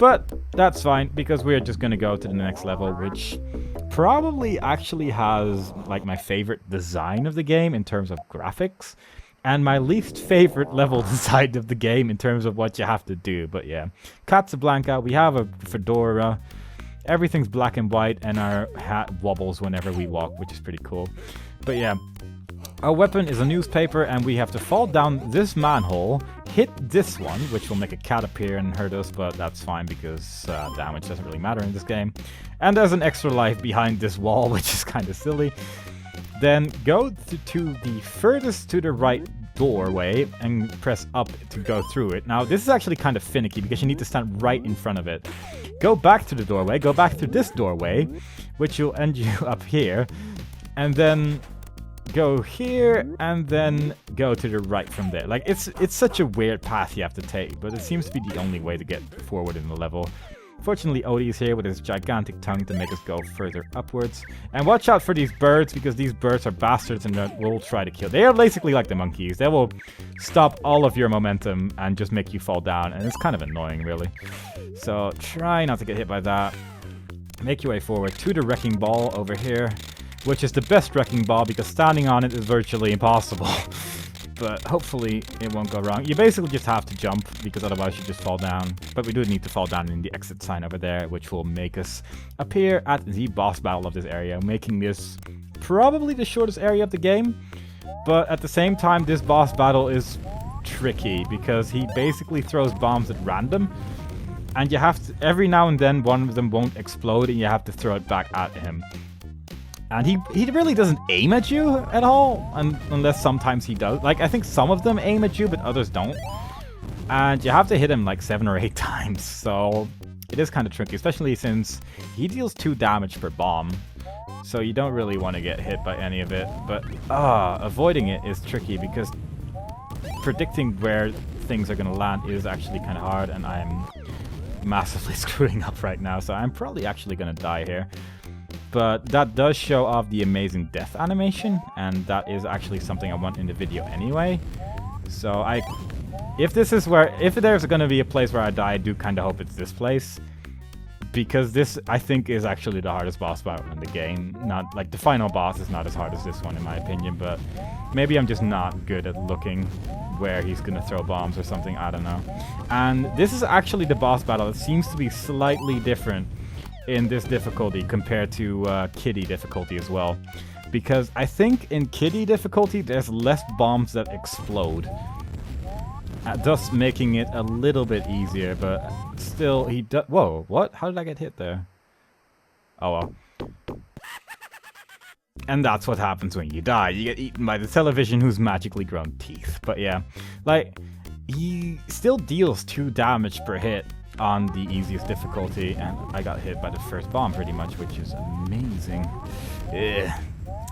But that's fine, because we're just gonna go to the next level, which probably actually has like my favorite design of the game in terms of graphics, and my least favorite level design of the game in terms of what you have to do. But yeah, Casablanca, we have a fedora, everything's black and white, and our hat wobbles whenever we walk, which is pretty cool. But yeah, our weapon is a newspaper, and we have to fall down this manhole, hit this one, which will make a cat appear and hurt us, but that's fine because damage doesn't really matter in this game. And there's an extra life behind this wall, which is kind of silly. Then go to the furthest to the right doorway and press up to go through it. Now, this is actually kind of finicky because you need to stand right in front of it. Go back to the doorway, go back to this doorway, which will end you up here, and then go here, and then go to the right from there. Like, it's such a weird path you have to take, but it seems to be the only way to get forward in the level. Fortunately, Odie is here with his gigantic tongue to make us go further upwards. And watch out for these birds, because these birds are bastards and will try to kill. They are basically like the monkeys. They will stop all of your momentum and just make you fall down, and it's kind of annoying, really. So try not to get hit by that. Make your way forward to the wrecking ball over here, which is the best wrecking ball because standing on it is virtually impossible. But hopefully it won't go wrong. You basically just have to jump because otherwise you just fall down. But we do need to fall down in the exit sign over there, which will make us appear at the boss battle of this area, making this probably the shortest area of the game. But at the same time, this boss battle is tricky because he basically throws bombs at random. And you have to, every now and then one of them won't explode and you have to throw it back at him. And he really doesn't aim at you at all, unless sometimes he does. Like, I think some of them aim at you, but others don't. And you have to hit him like 7 or 8 times, so it is kind of tricky, especially since he deals 2 damage per bomb. So you don't really want to get hit by any of it, but avoiding it is tricky because predicting where things are going to land is actually kind of hard, and I'm massively screwing up right now, so I'm probably actually going to die here. But that does show off the amazing death animation, and that is actually something I want in the video anyway. So if there's gonna be a place where I die, I do kind of hope it's this place, because this, I think, is actually the hardest boss battle in the game. Not like the final boss is not as hard as this one in my opinion, but maybe I'm just not good at looking where he's gonna throw bombs or something, I don't know. And this is actually the boss battle. It seems to be slightly different in this difficulty compared to Kitty difficulty as well, because I think in Kitty difficulty there's less bombs that explode, thus making it a little bit easier. But still, he does. Whoa, what? How did I get hit there? Oh well. And that's what happens when you die. You get eaten by the television who's magically grown teeth. But yeah, like, he still deals 2 damage per hit on the easiest difficulty, and I got hit by the first bomb pretty much, which is amazing. Ugh.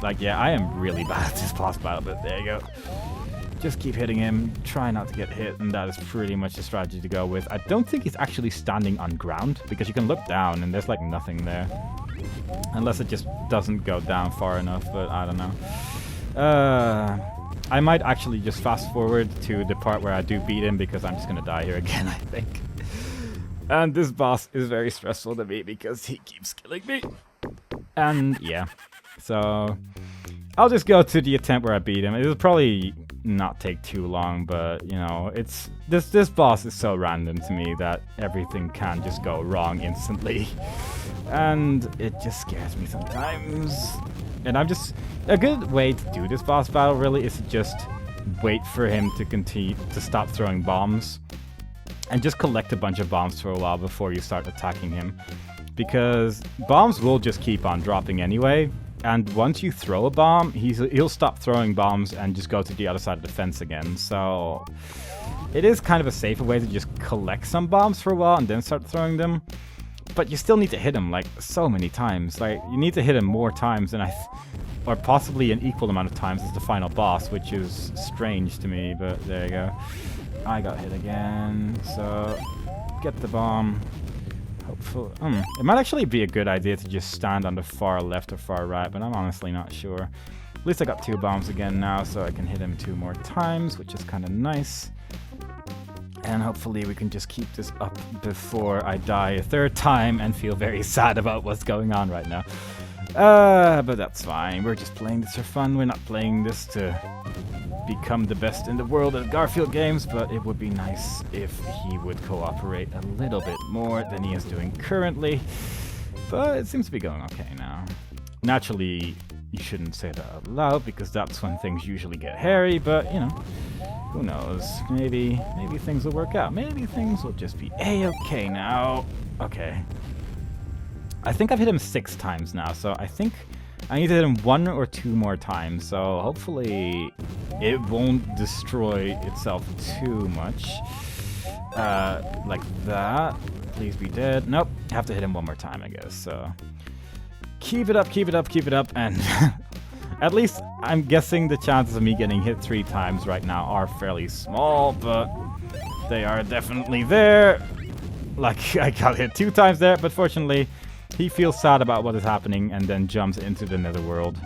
Like, yeah, I am really bad at this boss battle, but there you go. Just keep hitting him, try not to get hit, and that is pretty much the strategy to go with. I don't think he's actually standing on ground, because you can look down and there's like nothing there. Unless it just doesn't go down far enough, but I don't know. I might actually just fast forward to the part where I do beat him, because I'm just gonna die here again, I think. And this boss is very stressful to me because he keeps killing me. And yeah, so I'll just go to the attempt where I beat him. It'll probably not take too long, but you know, it's this boss is so random to me that everything can just go wrong instantly. And it just scares me sometimes. And I'm just, a good way to do this boss battle really is to just wait for him to continue to stop throwing bombs. And just collect a bunch of bombs for a while before you start attacking him. Because bombs will just keep on dropping anyway. And once you throw a bomb, he'll stop throwing bombs and just go to the other side of the fence again. So it is kind of a safer way to just collect some bombs for a while and then start throwing them. But you still need to hit him like so many times. Like, you need to hit him more times than or possibly an equal amount of times as the final boss, which is strange to me, but there you go. I got hit again, so get the bomb. Hopefully, it might actually be a good idea to just stand on the far left or far right, but I'm honestly not sure. At least I got 2 bombs again now, so I can hit him 2 more times, which is kind of nice. And hopefully we can just keep this up before I die a third time and feel very sad about what's going on right now. But that's fine. We're just playing this for fun. We're not playing this to become the best in the world at Garfield games, but it would be nice if he would cooperate a little bit more than he is doing currently. But it seems to be going okay now. Naturally, you shouldn't say that out loud because that's when things usually get hairy, but, you know, who knows? Maybe things will work out. Maybe things will just be A-okay now. Okay. I think I've hit him 6 times now, so I think I need to hit him 1 or 2 more times, so hopefully it won't destroy itself too much. Like that. Please be dead. Nope. I have to hit him 1 more time, I guess, so... Keep it up, keep it up, keep it up, and... At least I'm guessing the chances of me getting hit 3 times right now are fairly small, but they are definitely there. Like, I got hit 2 times there, but fortunately, he feels sad about what is happening and then jumps into the netherworld.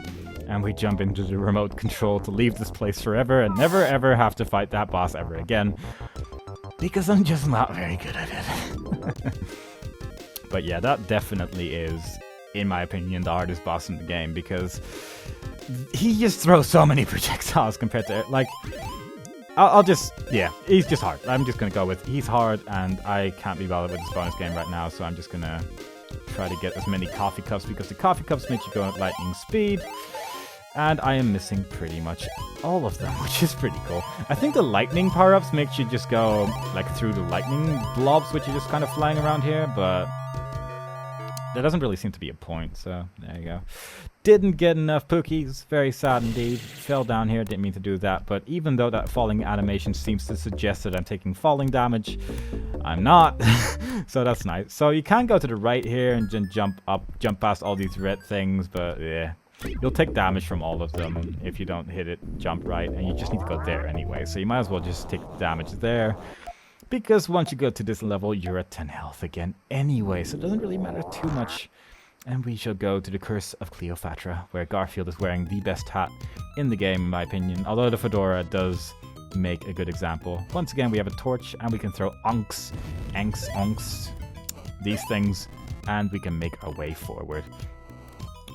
And we jump into the remote control to leave this place forever and never ever have to fight that boss ever again. Because I'm just not very good at it. But yeah, that definitely is, in my opinion, the hardest boss in the game, because he just throws so many projectiles compared to, like, I'll just, yeah, he's just hard. I'm just gonna go with, he's hard, and I can't be bothered with this bonus game right now, so I'm just gonna try to get as many coffee cups, because the coffee cups make you go at lightning speed, and I am missing pretty much all of them, which is pretty cool. I think the lightning power-ups makes you just go, like, through the lightning blobs, which are just kind of flying around here, but there doesn't really seem to be a point, so there you go. Didn't get enough Pookies. Very sad indeed. Fell down here. Didn't mean to do that. But even though that falling animation seems to suggest that I'm taking falling damage, I'm not. So that's nice. So you can go to the right here and then jump up, jump past all these red things. But yeah, you'll take damage from all of them if you don't hit it, jump right. And you just need to go there anyway. So you might as well just take damage there. Because once you go to this level, you're at 10 health again anyway. So it doesn't really matter too much. And we shall go to the Curse of Cleopatra, where Garfield is wearing the best hat in the game, in my opinion. Although the fedora does make a good example. Once again, we have a torch, and we can throw onks, these things, and we can make our way forward,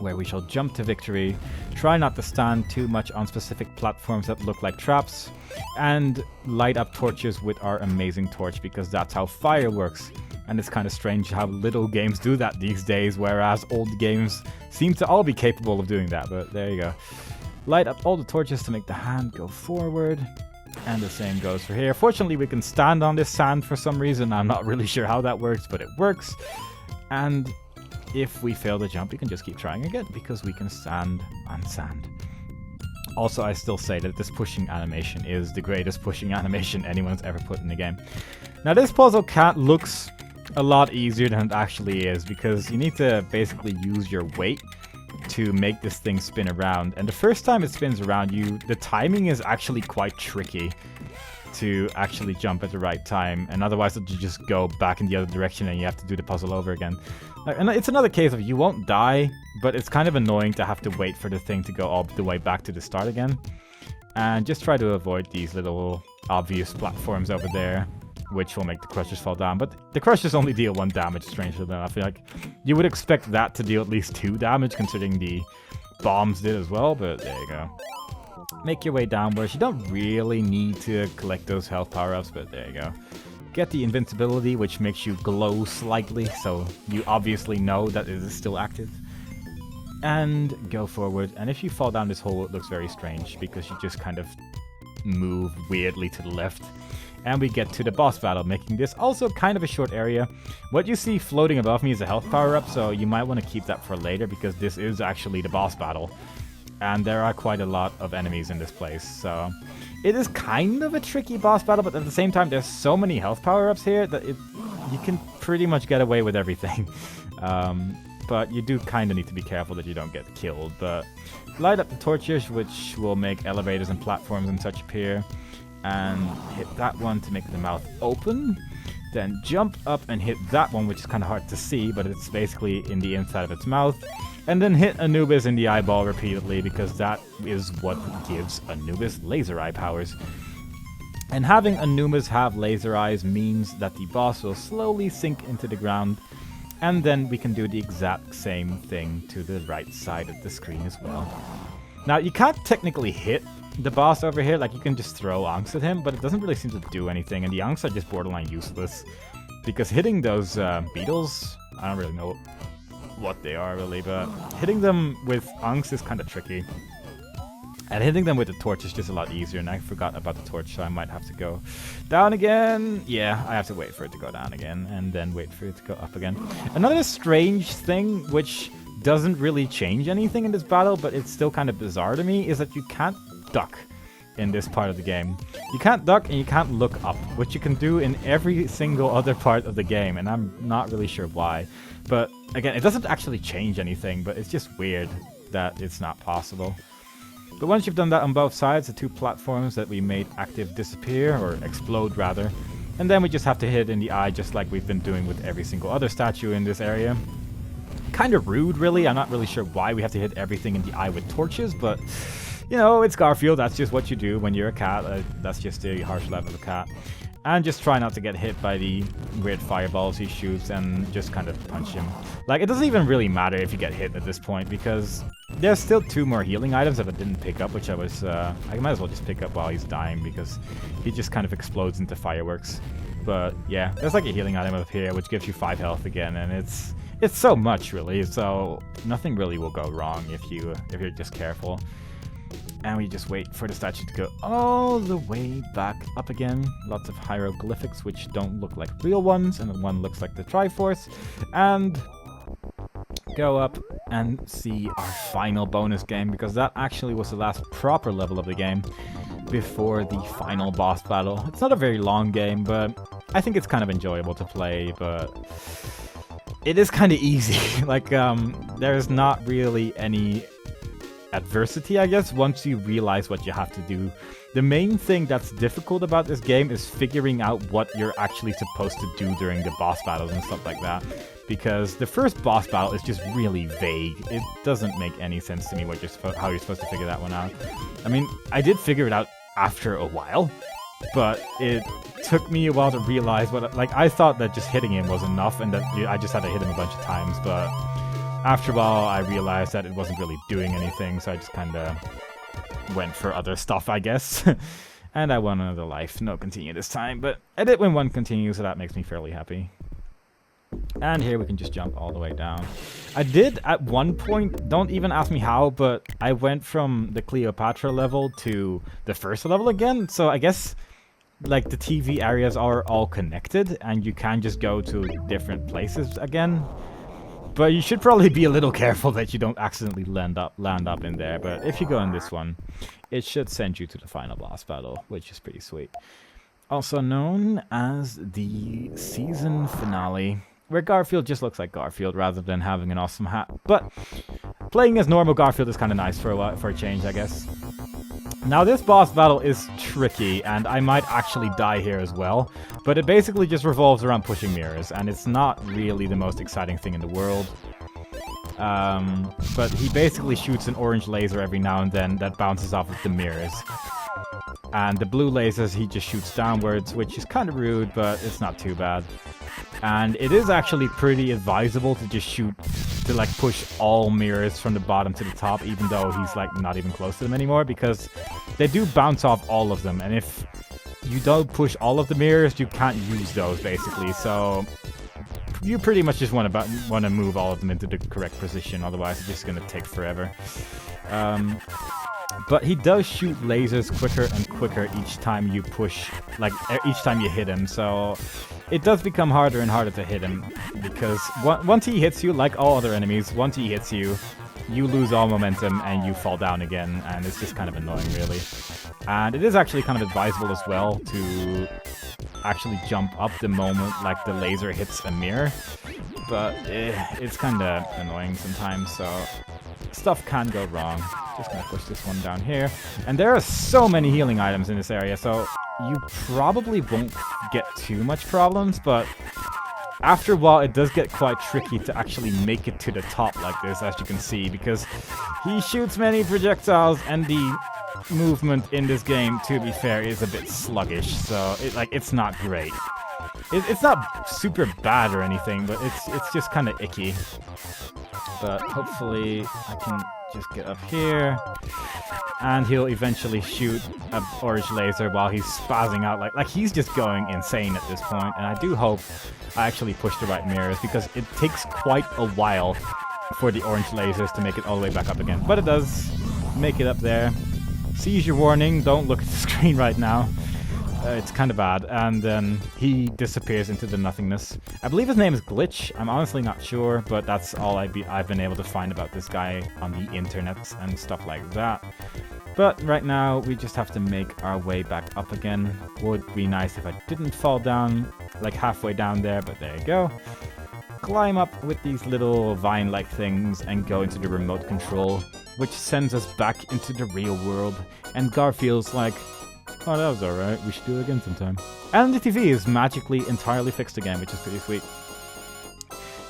where we shall jump to victory. Try not to stand too much on specific platforms that look like traps, and light up torches with our amazing torch, because that's how fire works. And it's kind of strange how little games do that these days, whereas old games seem to all be capable of doing that, but there you go. Light up all the torches to make the hand go forward, and the same goes for here. Fortunately, we can stand on this sand for some reason. I'm not really sure how that works, but it works. And if we fail the jump, we can just keep trying again, because we can stand on sand. Also, I still say that this pushing animation is the greatest pushing animation anyone's ever put in the game. Now, this puzzle looks a lot easier than it actually is, because you need to basically use your weight to make this thing spin around, and the first time it spins around, the timing is actually quite tricky to actually jump at the right time, and otherwise you just go back in the other direction and you have to do the puzzle over again. And it's another case of you won't die, but it's kind of annoying to have to wait for the thing to go all the way back to the start again. And just try to avoid these little obvious platforms over there, which will make the crushers fall down. But the crushers only deal 1 damage, strangely enough. I feel like you would expect that to deal at least 2 damage, considering the bombs did as well, but there you go. Make your way downwards. You don't really need to collect those health power-ups, but there you go. Get the invincibility, which makes you glow slightly, so you obviously know that it is still active. And go forward. And if you fall down this hole, it looks very strange, because you just kind of move weirdly to the left. And we get to the boss battle, making this also kind of a short area. What you see floating above me is a health power-up, so you might want to keep that for later, because this is actually the boss battle. And there are quite a lot of enemies in this place, so it is kind of a tricky boss battle, but at the same time, there's so many health power-ups here that you can pretty much get away with everything. But you do kind of need to be careful that you don't get killed. But light up the torches, which will make elevators and platforms and such appear. And hit that one to make the mouth open. Then jump up and hit that one, which is kind of hard to see, but it's basically in the inside of its mouth. And then hit Anubis in the eyeball repeatedly, because that is what gives Anubis laser eye powers. And having Anumas have laser eyes means that the boss will slowly sink into the ground, and then we can do the exact same thing to the right side of the screen as well. Now, you can't technically hit the boss over here, like you can just throw Ankhs at him, but it doesn't really seem to do anything, and the Ankhs are just borderline useless. Because hitting those beetles, I don't really know what they are really, but hitting them with Ankhs is kind of tricky. And hitting them with the torch is just a lot easier, and I forgot about the torch, so I might have to go down again. Yeah, I have to wait for it to go down again, and then wait for it to go up again. Another strange thing, which doesn't really change anything in this battle, but it's still kind of bizarre to me, is that you can't duck in this part of the game. You can't duck and you can't look up, which you can do in every single other part of the game, and I'm not really sure why. But again, it doesn't actually change anything, but it's just weird that it's not possible. But once you've done that on both sides, the 2 platforms that we made active disappear, or explode rather, and then we just have to hit it in the eye just like we've been doing with every single other statue in this area. Kind of rude, really. I'm not really sure why we have to hit everything in the eye with torches, but you know, it's Garfield. That's just what you do when you're a cat. That's just the harsh life of a cat. And just try not to get hit by the weird fireballs he shoots, and just kind of punch him. Like, it doesn't even really matter if you get hit at this point, because there's still 2 more healing items that I didn't pick up, which I might as well just pick up while he's dying, because he just kind of explodes into fireworks. But yeah, there's like a healing item up here, which gives you 5 health again, and it's so much, really, so nothing really will go wrong if you're just careful. And we just wait for the statue to go all the way back up again. Lots of hieroglyphics which don't look like real ones, and the one looks like the Triforce. And go up and see our final bonus game, because that actually was the last proper level of the game before the final boss battle. It's not a very long game, but I think it's kind of enjoyable to play, but it is kind of easy. Like, there's not really any adversity, I guess, once you realize what you have to do. The main thing that's difficult about this game is figuring out what you're actually supposed to do during the boss battles and stuff like that, because the first boss battle is just really vague. It doesn't make any sense to me how you're supposed to figure that one out. I mean, I did figure it out after a while, but it took me a while to realize what, like, I thought that just hitting him was enough and that I just had to hit him a bunch of times, but after a while, I realized that it wasn't really doing anything, so I just kind of went for other stuff, I guess. And I won another life. No continue this time, but I did win 1 continue, so that makes me fairly happy. And here we can just jump all the way down. I did, at one point, don't even ask me how, but I went from the Cleopatra level to the first level again, so I guess like the TV areas are all connected, and you can just go to different places again. But you should probably be a little careful that you don't accidentally land up in there. But if you go in this one, it should send you to the final boss battle, which is pretty sweet. Also known as the season finale, where Garfield just looks like Garfield rather than having an awesome hat. But playing as normal Garfield is kind of nice for a change, I guess. Now, this boss battle is tricky, and I might actually die here as well, but it basically just revolves around pushing mirrors, and it's not really the most exciting thing in the world. But he basically shoots an orange laser every now and then that bounces off of the mirrors. And the blue lasers he just shoots downwards, which is kind of rude, but it's not too bad. And it is actually pretty advisable to just like push all mirrors from the bottom to the top, even though he's like not even close to them anymore, because they do bounce off all of them, and if you don't push all of the mirrors, you can't use those basically, so you pretty much just want to move all of them into the correct position, otherwise it's just gonna take forever. But he does shoot lasers quicker and quicker each time you push, like each time you hit him, so it does become harder and harder to hit him, because once he hits you, like all other enemies, once he hits you, you lose all momentum and you fall down again, and it's just kind of annoying, really. And it is actually kind of advisable as well to actually jump up the moment like the laser hits a mirror, but it's kind of annoying sometimes, so stuff can go wrong. Just gonna push this one down here, and there are so many healing items in this area, so you probably won't get too much problems, but after a while it does get quite tricky to actually make it to the top like this, as you can see, because he shoots many projectiles and the movement in this game, to be fair, is a bit sluggish, so it's not great. It's not super bad or anything, but it's just kind of icky. But hopefully I can just get up here, and he'll eventually shoot an orange laser while he's spazzing out. Like he's just going insane at this point, and I do hope I actually push the right mirrors, because it takes quite a while for the orange lasers to make it all the way back up again. But it does make it up there. Seizure warning, don't look at the screen right now. It's kind of bad, and then he disappears into the nothingness. I believe his name is Glitch. I'm honestly not sure, but that's all I've been able to find about this guy on the internet and stuff like that. But right now, we just have to make our way back up again. Would be nice if I didn't fall down, like halfway down there, but there you go. Climb up with these little vine-like things and go into the remote control, which sends us back into the real world. And Garfield's like, oh, that was alright, we should do it again sometime. And the TV is magically entirely fixed again, which is pretty sweet.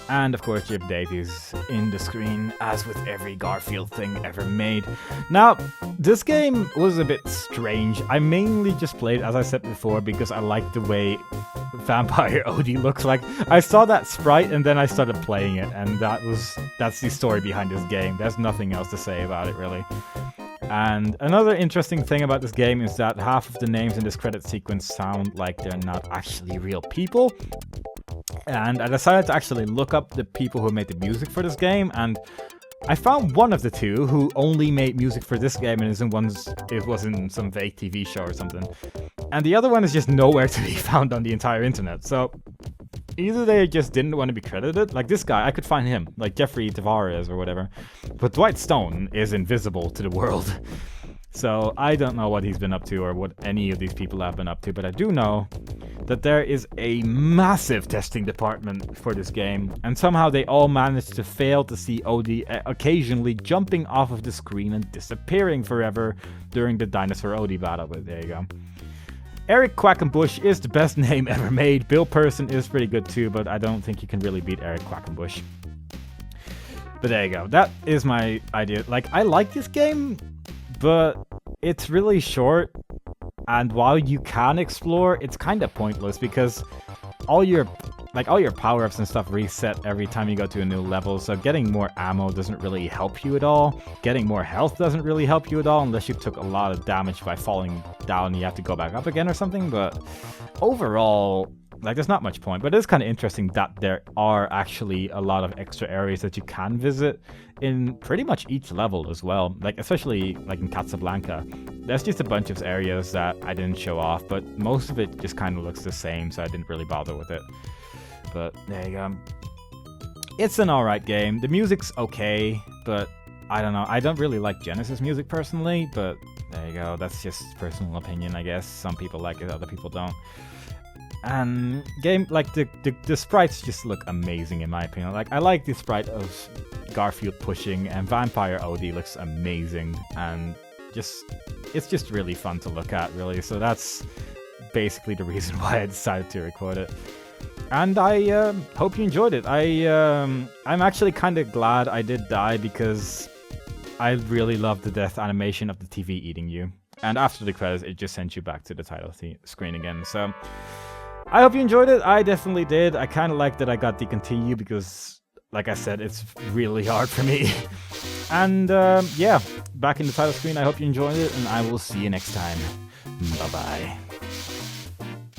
And of course, Jib Daisy's in the screen, as with every Garfield thing ever made. Now, this game was a bit strange. I mainly just played, as I said before, because I liked the way Vampire Odie looks like. I saw that sprite and then I started playing it, and that's the story behind this game. There's nothing else to say about it, really. And another interesting thing about this game is that half of the names in this credit sequence sound like they're not actually real people. And I decided to actually look up the people who made the music for this game, and I found one of the two who only made music for this game and it was in some vague TV show or something. And the other one is just nowhere to be found on the entire internet. So either they just didn't want to be credited, like this guy, I could find him, like Jeffrey Tavares or whatever. But Dwight Stone is invisible to the world. So I don't know what he's been up to or what any of these people have been up to, but I do know that there is a massive testing department for this game, and somehow they all managed to fail to see Odie occasionally jumping off of the screen and disappearing forever during the Dinosaur Odie battle, but there you go. Eric Quackenbush is the best name ever made. Bill Person is pretty good too, but I don't think you can really beat Eric Quackenbush. But there you go. That is my idea. Like, I like this game, but it's really short, and while you can explore, it's kind of pointless because all your power-ups and stuff reset every time you go to a new level, so getting more ammo doesn't really help you at all. Getting more health doesn't really help you at all unless you took a lot of damage by falling down and you have to go back up again or something, but overall, like, there's not much point. But it's kind of interesting that there are actually a lot of extra areas that you can visit in pretty much each level as well. Like, especially like in Casablanca, there's just a bunch of areas that I didn't show off, but most of it just kind of looks the same, so I didn't really bother with it. But there you go. It's an alright game. The music's okay, but I don't know. I don't really like Genesis music personally, but there you go. That's just personal opinion, I guess. Some people like it, other people don't. And the sprites just look amazing in my opinion. Like, I like the sprite of Garfield pushing, and Vampire Odie looks amazing, and it's just really fun to look at, really. So that's basically the reason why I decided to record it. And I hope you enjoyed it. I'm actually kind of glad I did die, because I really love the death animation of the TV eating you. And after the credits, it just sends you back to the title screen again. So I hope you enjoyed it. I definitely did. I kind of like that I got the continue because, like I said, it's really hard for me. And yeah, back in the title screen, I hope you enjoyed it, and I will see you next time. Bye-bye.